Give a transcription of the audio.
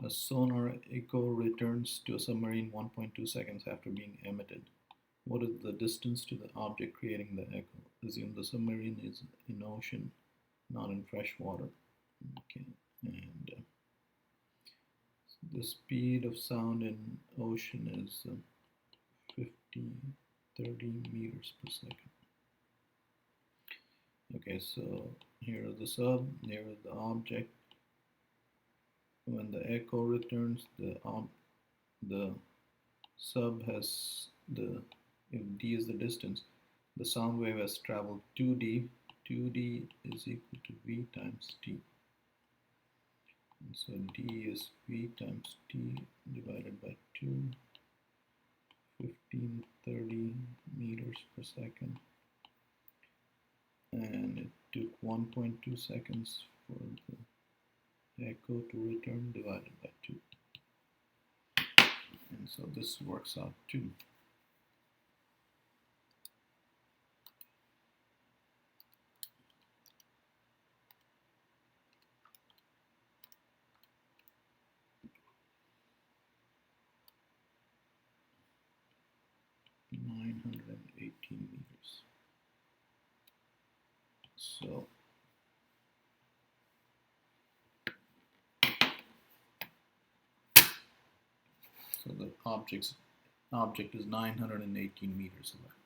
A sonar echo returns to a submarine 1.2 seconds after being emitted. What is the distance to the object creating the echo? Assume the submarine is in ocean, not in fresh water. Okay, and the speed of sound in ocean is 30 meters per second. Okay, so here is the sub, here is the object. When the echo returns, the sub has if d is the distance, the sound wave has traveled 2d. 2d is equal to v times t. And so d is v times t divided by 2, 1530 meters per second. And it took 1.2 seconds for the echo to return divided by 2. And so this works out to 918 meters. So the object is 918 meters away.